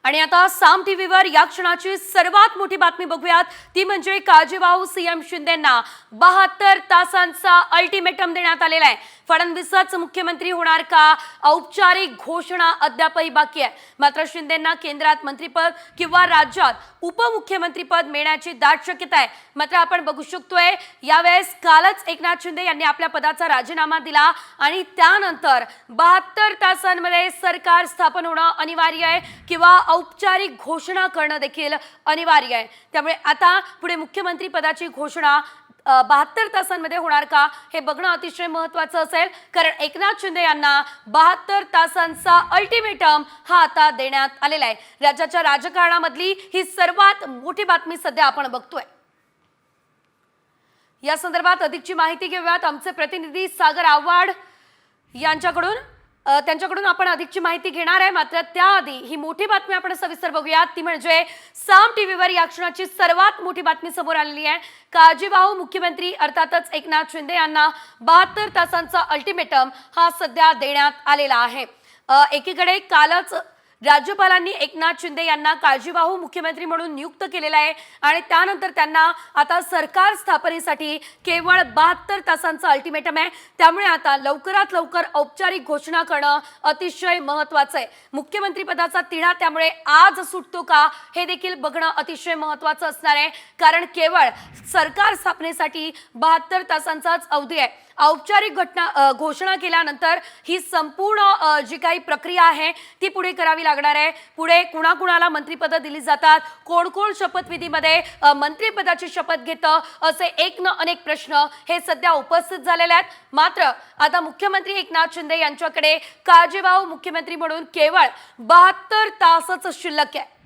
आणि आता साम टीव्हीवर या क्षणाची सर्वात मोठी बातमी बघूयात, ती म्हणजे काळजीवाहू सीएम शिंदेंना 72 तासांचा अल्टिमेटम देण्यात आलेला आहे। फडणवीसच मुख्यमंत्री होणार का, औपचारिक घोषणा अद्यापही बाकी आहे। मात्र शिंदेंना केंद्रात मंत्रीपद किंवा राज्यात उपमुख्यमंत्रीपद मिळण्याची दाट शक्यता आहे। मात्र आपण बघू शकतोय यावेळेस कालच एकनाथ शिंदे यांनी आपल्या पदाचा राजीनामा दिला आणि त्यानंतर 72 तासांमध्ये सरकार स्थापन होणं अनिवार्य आहे किंवा औपचारिक घोषणा करणं देखील अनिवार्य आहे। त्यामुळे आता पुढे मुख्यमंत्री पदाची घोषणा 72 तासांमध्ये होणार का हे बघणं अतिशय महत्त्वाचं असेल, कारण एकनाथ शिंदे यांना 72 तासांचा अल्टिमेटम हा आता देण्यात आलेला आहे। राज्याच्या राजकारणामधली ही सर्वात मोठी बातमी सध्या आपण बघतोय। या संदर्भात अधिकची माहिती घेऊयात आमचे प्रतिनिधी सागर आव्हाड यांच्याकडून। त्यांच्याकडून आपण अधिकची माहिती घेणार आहे, मात्र त्याआधी ही मोठी बातमी आपण सविस्तर बघूयात, ती म्हणजे साम टीव्हीवर या क्षणाची सर्वात मोठी बातमी समोर आलेली आहे। काळजीवाहू मुख्यमंत्री अर्थातच एकनाथ शिंदे यांना 72 तासांचा अल्टिमेटम हा सध्या देण्यात आलेला आहे। एकीकडे कालच राज्यपालांनी एकनाथ शिंदे यांना काळजीवाहू मुख्यमंत्री म्हणून नियुक्त केलेला आहे आणि त्यानंतर त्यांना आता सरकार स्थापनेसाठी केवळ 72 तासांचा अल्टिमेटम आहे। त्यामुळे आता लवकरात लवकर औपचारिक घोषणा करणं अतिशय महत्त्वाचं आहे। मुख्यमंत्री पदाचा तिढा त्यामुळे आज सुटतो का हे देखील बघणं अतिशय महत्त्वाचं असणार आहे, कारण केवळ सरकार स्थापनेसाठी 72 तासांचाच अवधी आहे। औपचारिक घोषणा केल्यानंतर ही संपूर्ण जी काही प्रक्रिया आहे ती पुढे करावी लागणार आहे। पुढे कुणाकुणाला मंत्रिपद दिली जातात, कोण कोण शपथविधीमध्ये मंत्रिपदाची शपथ घेतं, असे एक न अनेक प्रश्न हे सध्या उपस्थित झालेले आहेत। मात्र आता मुख्यमंत्री एकनाथ शिंदे यांच्याकडे काळजीवाहू मुख्यमंत्री म्हणून केवळ 72 तासच शिल्लक आहे।